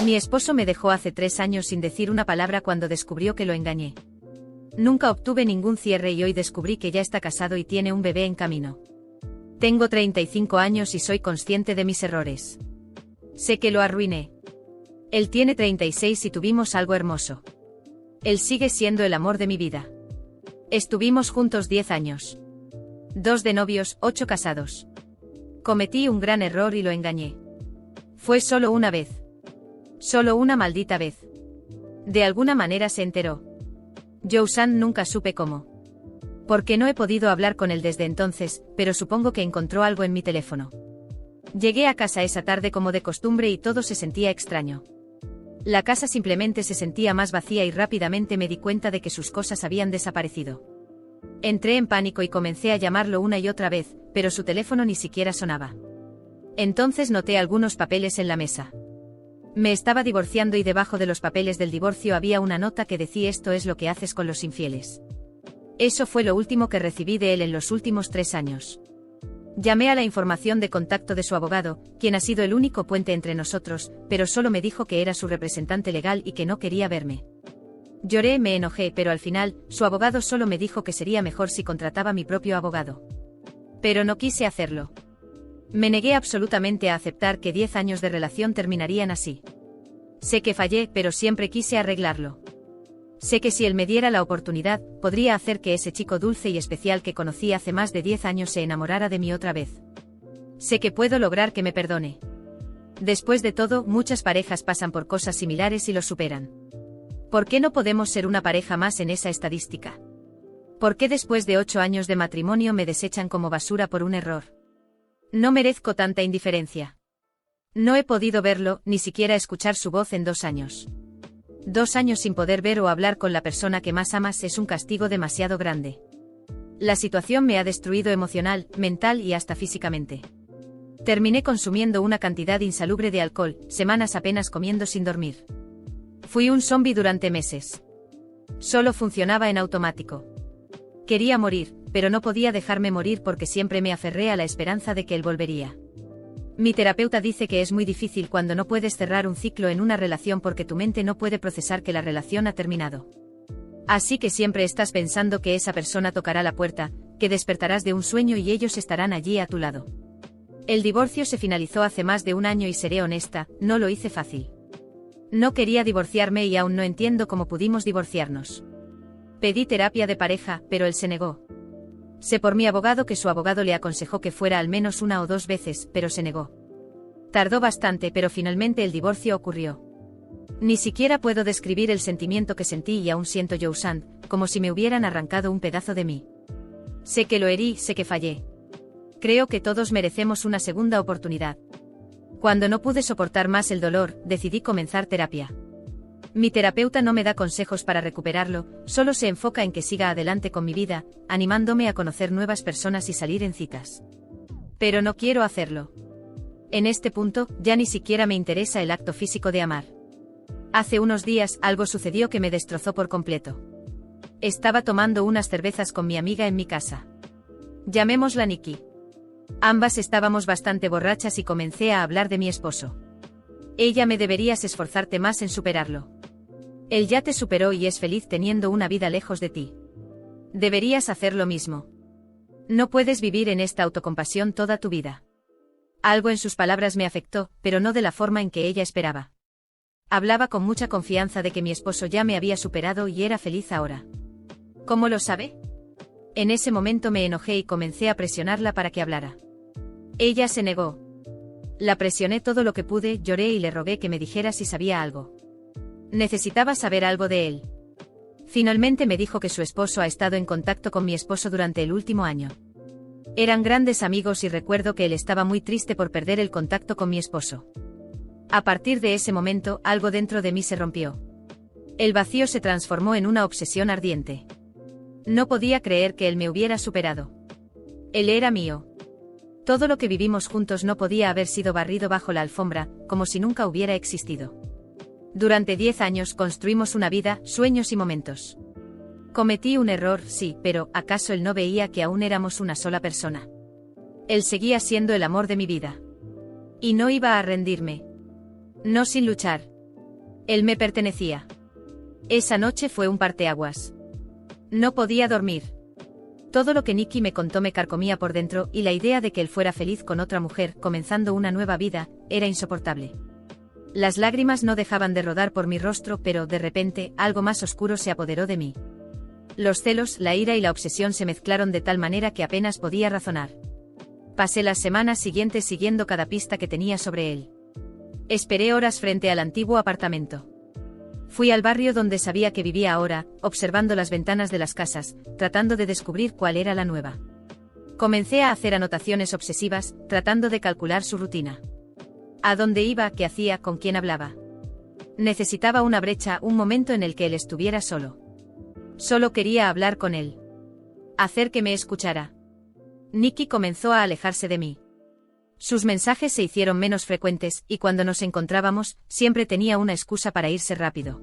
Mi esposo me dejó hace 3 años sin decir una palabra cuando descubrió que lo engañé. Nunca obtuve ningún cierre y hoy descubrí que ya está casado y tiene un bebé en camino. Tengo 35 años y soy consciente de mis errores. Sé que lo arruiné. Él tiene 36 y tuvimos algo hermoso. Él sigue siendo el amor de mi vida. Estuvimos juntos 10 años. 2 de novios, 8 casados. Cometí un gran error y lo engañé. Fue solo una vez. Solo una maldita vez. De alguna manera se enteró. Joe-san, nunca supe cómo. Porque no he podido hablar con él desde entonces, pero supongo que encontró algo en mi teléfono. Llegué a casa esa tarde como de costumbre y todo se sentía extraño. La casa simplemente se sentía más vacía y rápidamente me di cuenta de que sus cosas habían desaparecido. Entré en pánico y comencé a llamarlo una y otra vez, pero su teléfono ni siquiera sonaba. Entonces noté algunos papeles en la mesa. Me estaba divorciando y debajo de los papeles del divorcio había una nota que decía: esto es lo que haces con los infieles. Eso fue lo último que recibí de él en los últimos 3 años. Llamé a la información de contacto de su abogado, quien ha sido el único puente entre nosotros, pero solo me dijo que era su representante legal y que no quería verme. Lloré, me enojé, pero al final, su abogado solo me dijo que sería mejor si contrataba mi propio abogado. Pero no quise hacerlo. Me negué absolutamente a aceptar que 10 años de relación terminarían así. Sé que fallé, pero siempre quise arreglarlo. Sé que si él me diera la oportunidad, podría hacer que ese chico dulce y especial que conocí hace más de 10 años se enamorara de mí otra vez. Sé que puedo lograr que me perdone. Después de todo, muchas parejas pasan por cosas similares y lo superan. ¿Por qué no podemos ser una pareja más en esa estadística? ¿Por qué después de 8 años de matrimonio me desechan como basura por un error? No merezco tanta indiferencia. No he podido verlo, ni siquiera escuchar su voz en 2 años. 2 años sin poder ver o hablar con la persona que más amas es un castigo demasiado grande. La situación me ha destruido emocional, mental y hasta físicamente. Terminé consumiendo una cantidad insalubre de alcohol, semanas apenas comiendo sin dormir. Fui un zombi durante meses. Solo funcionaba en automático. Quería morir, pero no podía dejarme morir porque siempre me aferré a la esperanza de que él volvería. Mi terapeuta dice que es muy difícil cuando no puedes cerrar un ciclo en una relación porque tu mente no puede procesar que la relación ha terminado. Así que siempre estás pensando que esa persona tocará la puerta, que despertarás de un sueño y ellos estarán allí a tu lado. El divorcio se finalizó hace más de 1 año y seré honesta, no lo hice fácil. No quería divorciarme y aún no entiendo cómo pudimos divorciarnos. Pedí terapia de pareja, pero él se negó. Sé por mi abogado que su abogado le aconsejó que fuera al menos 1 o 2 veces, pero se negó. Tardó bastante, pero finalmente el divorcio ocurrió. Ni siquiera puedo describir el sentimiento que sentí y aún siento, Joe-san, como si me hubieran arrancado un pedazo de mí. Sé que lo herí, sé que fallé. Creo que todos merecemos una segunda oportunidad. Cuando no pude soportar más el dolor, decidí comenzar terapia. Mi terapeuta no me da consejos para recuperarlo, solo se enfoca en que siga adelante con mi vida, animándome a conocer nuevas personas y salir en citas. Pero no quiero hacerlo. En este punto, ya ni siquiera me interesa el acto físico de amar. Hace unos días, algo sucedió que me destrozó por completo. Estaba tomando unas cervezas con mi amiga en mi casa. Llamémosla Nikki. Ambas estábamos bastante borrachas y comencé a hablar de mi esposo. Ella: me deberías esforzarte más en superarlo. Él ya te superó y es feliz teniendo una vida lejos de ti. Deberías hacer lo mismo. No puedes vivir en esta autocompasión toda tu vida. Algo en sus palabras me afectó, pero no de la forma en que ella esperaba. Hablaba con mucha confianza de que mi esposo ya me había superado y era feliz ahora. ¿Cómo lo sabe? En ese momento me enojé y comencé a presionarla para que hablara. Ella se negó. La presioné todo lo que pude, lloré y le rogué que me dijera si sabía algo. Necesitaba saber algo de él. Finalmente me dijo que su esposo ha estado en contacto con mi esposo durante el último año. Eran grandes amigos y recuerdo que él estaba muy triste por perder el contacto con mi esposo. A partir de ese momento, algo dentro de mí se rompió. El vacío se transformó en una obsesión ardiente. No podía creer que él me hubiera superado. Él era mío. Todo lo que vivimos juntos no podía haber sido barrido bajo la alfombra, como si nunca hubiera existido. Durante 10 años construimos una vida, sueños y momentos. Cometí un error, sí, pero ¿acaso él no veía que aún éramos una sola persona? Él seguía siendo el amor de mi vida. Y no iba a rendirme. No sin luchar. Él me pertenecía. Esa noche fue un parteaguas. No podía dormir. Todo lo que Nicky me contó me carcomía por dentro y la idea de que él fuera feliz con otra mujer, comenzando una nueva vida, era insoportable. Las lágrimas no dejaban de rodar por mi rostro, pero de repente, algo más oscuro se apoderó de mí. Los celos, la ira y la obsesión se mezclaron de tal manera que apenas podía razonar. Pasé las semanas siguientes siguiendo cada pista que tenía sobre él. Esperé horas frente al antiguo apartamento. Fui al barrio donde sabía que vivía ahora, observando las ventanas de las casas, tratando de descubrir cuál era la nueva. Comencé a hacer anotaciones obsesivas, tratando de calcular su rutina. ¿A dónde iba? ¿Qué hacía? ¿Con quién hablaba? Necesitaba una brecha, un momento en el que él estuviera solo. Solo quería hablar con él. Hacer que me escuchara. Nicky comenzó a alejarse de mí. Sus mensajes se hicieron menos frecuentes, y cuando nos encontrábamos, siempre tenía una excusa para irse rápido.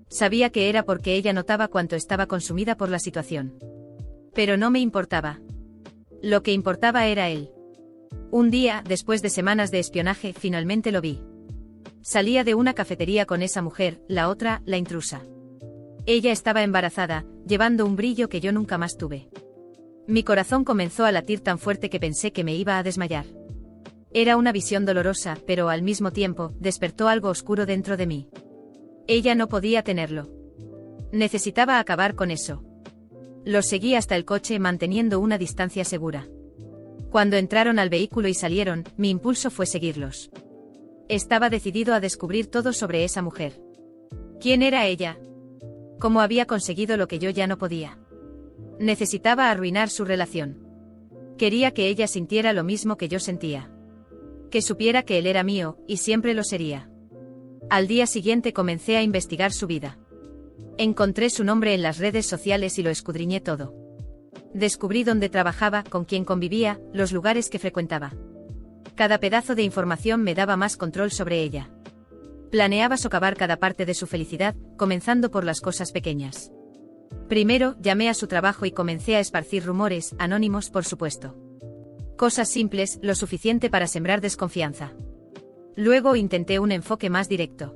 Sabía que era porque ella notaba cuánto estaba consumida por la situación. Pero no me importaba. Lo que importaba era él. Un día, después de semanas de espionaje, finalmente lo vi. Salía de una cafetería con esa mujer, la otra, la intrusa. Ella estaba embarazada, llevando un brillo que yo nunca más tuve. Mi corazón comenzó a latir tan fuerte que pensé que me iba a desmayar. Era una visión dolorosa, pero al mismo tiempo, despertó algo oscuro dentro de mí. Ella no podía tenerlo. Necesitaba acabar con eso. Los seguí hasta el coche manteniendo una distancia segura. Cuando entraron al vehículo y salieron, mi impulso fue seguirlos. Estaba decidido a descubrir todo sobre esa mujer. ¿Quién era ella? ¿Cómo había conseguido lo que yo ya no podía? Necesitaba arruinar su relación. Quería que ella sintiera lo mismo que yo sentía. Que supiera que él era mío, y siempre lo sería. Al día siguiente comencé a investigar su vida. Encontré su nombre en las redes sociales y lo escudriñé todo. Descubrí dónde trabajaba, con quién convivía, los lugares que frecuentaba. Cada pedazo de información me daba más control sobre ella. Planeaba socavar cada parte de su felicidad, comenzando por las cosas pequeñas. Primero, llamé a su trabajo y comencé a esparcir rumores, anónimos por supuesto. Cosas simples, lo suficiente para sembrar desconfianza. Luego intenté un enfoque más directo.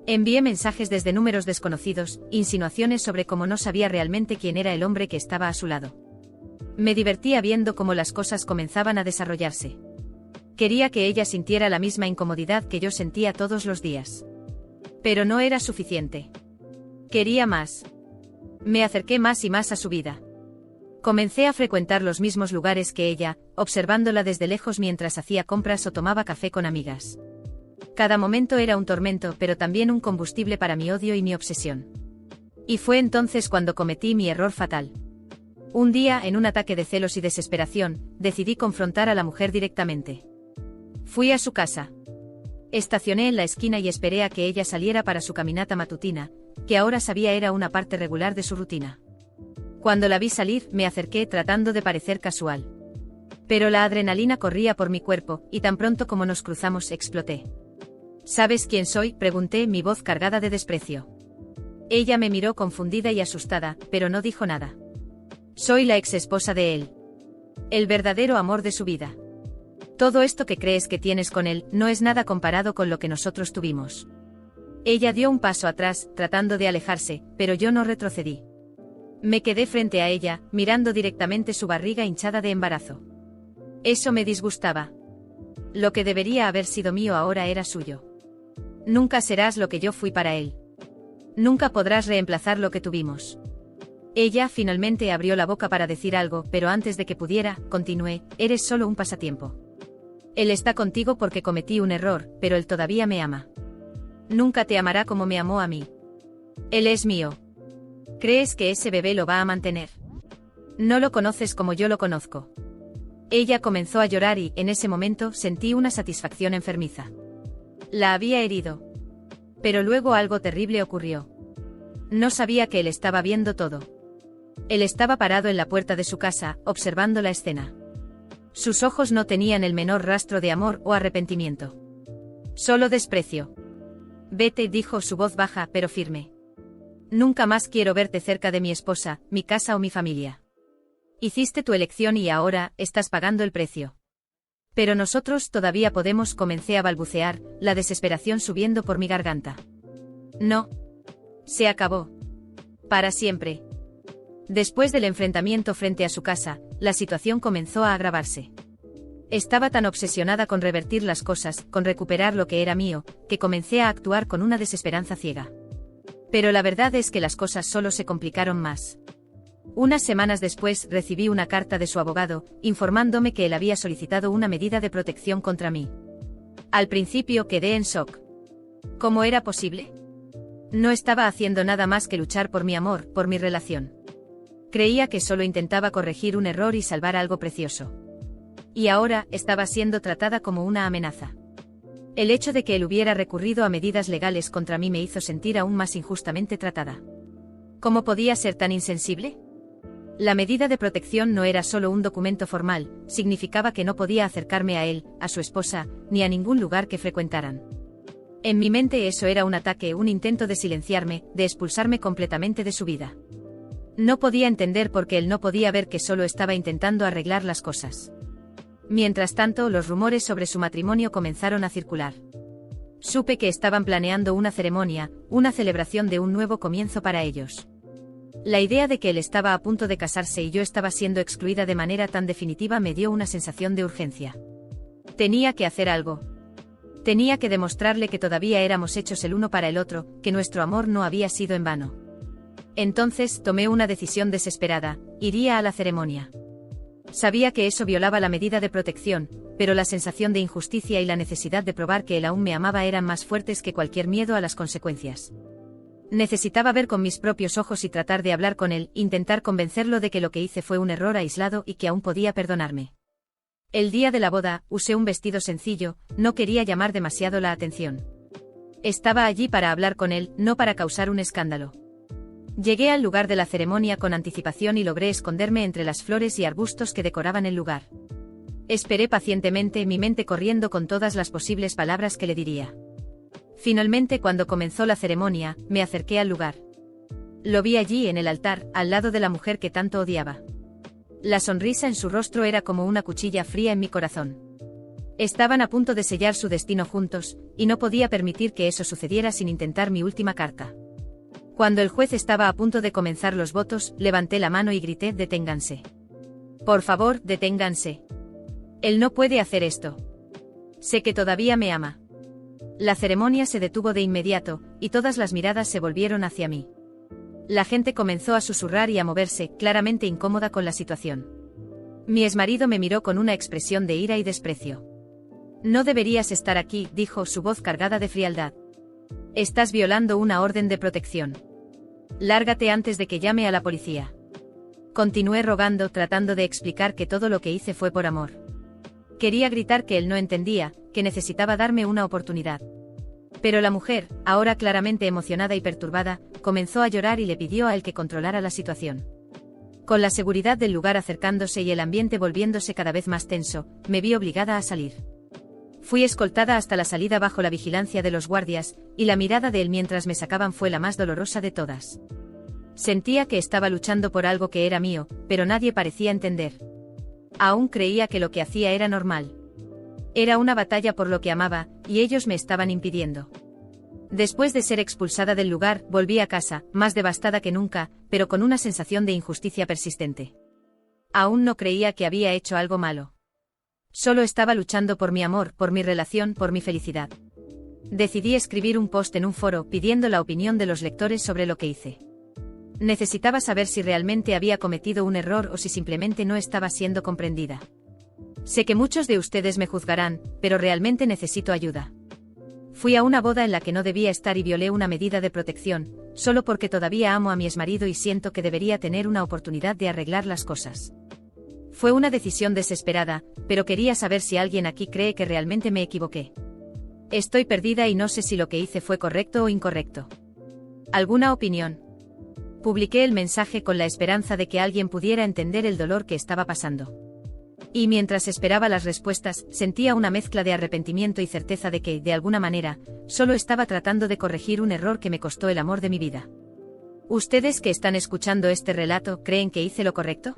Envié mensajes desde números desconocidos, insinuaciones sobre cómo no sabía realmente quién era el hombre que estaba a su lado. Me divertía viendo cómo las cosas comenzaban a desarrollarse. Quería que ella sintiera la misma incomodidad que yo sentía todos los días. Pero no era suficiente. Quería más. Me acerqué más y más a su vida. Comencé a frecuentar los mismos lugares que ella, observándola desde lejos mientras hacía compras o tomaba café con amigas. Cada momento era un tormento, pero también un combustible para mi odio y mi obsesión. Y fue entonces cuando cometí mi error fatal. Un día, en un ataque de celos y desesperación, decidí confrontar a la mujer directamente. Fui a su casa. Estacioné en la esquina y esperé a que ella saliera para su caminata matutina, que ahora sabía era una parte regular de su rutina. Cuando la vi salir, me acerqué tratando de parecer casual. Pero la adrenalina corría por mi cuerpo, y tan pronto como nos cruzamos exploté. ¿Sabes quién soy?, pregunté, mi voz cargada de desprecio. Ella me miró confundida y asustada, pero no dijo nada. Soy la exesposa de él. El verdadero amor de su vida. Todo esto que crees que tienes con él, no es nada comparado con lo que nosotros tuvimos. Ella dio un paso atrás, tratando de alejarse, pero yo no retrocedí. Me quedé frente a ella, mirando directamente su barriga hinchada de embarazo. Eso me disgustaba. Lo que debería haber sido mío ahora era suyo. Nunca serás lo que yo fui para él. Nunca podrás reemplazar lo que tuvimos. Ella finalmente abrió la boca para decir algo, pero antes de que pudiera, continué, eres solo un pasatiempo. Él está contigo porque cometí un error, pero él todavía me ama. Nunca te amará como me amó a mí. Él es mío. ¿Crees que ese bebé lo va a mantener? No lo conoces como yo lo conozco. Ella comenzó a llorar y, en ese momento, sentí una satisfacción enfermiza. La había herido. Pero luego algo terrible ocurrió. No sabía que él estaba viendo todo. Él estaba parado en la puerta de su casa, observando la escena. Sus ojos no tenían el menor rastro de amor o arrepentimiento. Solo desprecio. Vete, dijo su voz baja pero firme. Nunca más quiero verte cerca de mi esposa, mi casa o mi familia. Hiciste tu elección y ahora, estás pagando el precio. Pero nosotros todavía podemos, comencé a balbucear, la desesperación subiendo por mi garganta. No. Se acabó. Para siempre. Después del enfrentamiento frente a su casa, la situación comenzó a agravarse. Estaba tan obsesionada con revertir las cosas, con recuperar lo que era mío, que comencé a actuar con una desesperanza ciega. Pero la verdad es que las cosas solo se complicaron más. Unas semanas después recibí una carta de su abogado, informándome que él había solicitado una medida de protección contra mí. Al principio quedé en shock. ¿Cómo era posible? No estaba haciendo nada más que luchar por mi amor, por mi relación. Creía que solo intentaba corregir un error y salvar algo precioso. Y ahora estaba siendo tratada como una amenaza. El hecho de que él hubiera recurrido a medidas legales contra mí me hizo sentir aún más injustamente tratada. ¿Cómo podía ser tan insensible? La medida de protección no era solo un documento formal, significaba que no podía acercarme a él, a su esposa, ni a ningún lugar que frecuentaran. En mi mente eso era un ataque, un intento de silenciarme, de expulsarme completamente de su vida. No podía entender por qué él no podía ver que solo estaba intentando arreglar las cosas. Mientras tanto, los rumores sobre su matrimonio comenzaron a circular. Supe que estaban planeando una ceremonia, una celebración de un nuevo comienzo para ellos. La idea de que él estaba a punto de casarse y yo estaba siendo excluida de manera tan definitiva me dio una sensación de urgencia. Tenía que hacer algo. Tenía que demostrarle que todavía éramos hechos el uno para el otro, que nuestro amor no había sido en vano. Entonces tomé una decisión desesperada: iría a la ceremonia. Sabía que eso violaba la medida de protección, pero la sensación de injusticia y la necesidad de probar que él aún me amaba eran más fuertes que cualquier miedo a las consecuencias. Necesitaba ver con mis propios ojos y tratar de hablar con él, intentar convencerlo de que lo que hice fue un error aislado y que aún podía perdonarme. El día de la boda, usé un vestido sencillo, no quería llamar demasiado la atención. Estaba allí para hablar con él, no para causar un escándalo. Llegué al lugar de la ceremonia con anticipación y logré esconderme entre las flores y arbustos que decoraban el lugar. Esperé pacientemente, mi mente corriendo con todas las posibles palabras que le diría. Finalmente, cuando comenzó la ceremonia, me acerqué al lugar. Lo vi allí en el altar, al lado de la mujer que tanto odiaba. La sonrisa en su rostro era como una cuchilla fría en mi corazón. Estaban a punto de sellar su destino juntos, y no podía permitir que eso sucediera sin intentar mi última carta. Cuando el juez estaba a punto de comenzar los votos, levanté la mano y grité: «Deténganse. Por favor, deténganse. Él no puede hacer esto. Sé que todavía me ama». La ceremonia se detuvo de inmediato, y todas las miradas se volvieron hacia mí. La gente comenzó a susurrar y a moverse, claramente incómoda con la situación. Mi exmarido me miró con una expresión de ira y desprecio. «No deberías estar aquí», dijo, su voz cargada de frialdad. «Estás violando una orden de protección. Lárgate antes de que llame a la policía». Continué rogando, tratando de explicar que todo lo que hice fue por amor. Quería gritar que él no entendía, que necesitaba darme una oportunidad. Pero la mujer, ahora claramente emocionada y perturbada, comenzó a llorar y le pidió a él que controlara la situación. Con la seguridad del lugar acercándose y el ambiente volviéndose cada vez más tenso, me vi obligada a salir. Fui escoltada hasta la salida bajo la vigilancia de los guardias, y la mirada de él mientras me sacaban fue la más dolorosa de todas. Sentía que estaba luchando por algo que era mío, pero nadie parecía entender. Aún creía que lo que hacía era normal. Era una batalla por lo que amaba, y ellos me estaban impidiendo. Después de ser expulsada del lugar, volví a casa, más devastada que nunca, pero con una sensación de injusticia persistente. Aún no creía que había hecho algo malo. Solo estaba luchando por mi amor, por mi relación, por mi felicidad. Decidí escribir un post en un foro pidiendo la opinión de los lectores sobre lo que hice. Necesitaba saber si realmente había cometido un error o si simplemente no estaba siendo comprendida. Sé que muchos de ustedes me juzgarán, pero realmente necesito ayuda. Fui a una boda en la que no debía estar y violé una medida de protección, solo porque todavía amo a mi exmarido y siento que debería tener una oportunidad de arreglar las cosas. Fue una decisión desesperada, pero quería saber si alguien aquí cree que realmente me equivoqué. Estoy perdida y no sé si lo que hice fue correcto o incorrecto. ¿Alguna opinión? Publiqué el mensaje con la esperanza de que alguien pudiera entender el dolor que estaba pasando. Y mientras esperaba las respuestas, sentía una mezcla de arrepentimiento y certeza de que, de alguna manera, solo estaba tratando de corregir un error que me costó el amor de mi vida. ¿Ustedes que están escuchando este relato creen que hice lo correcto?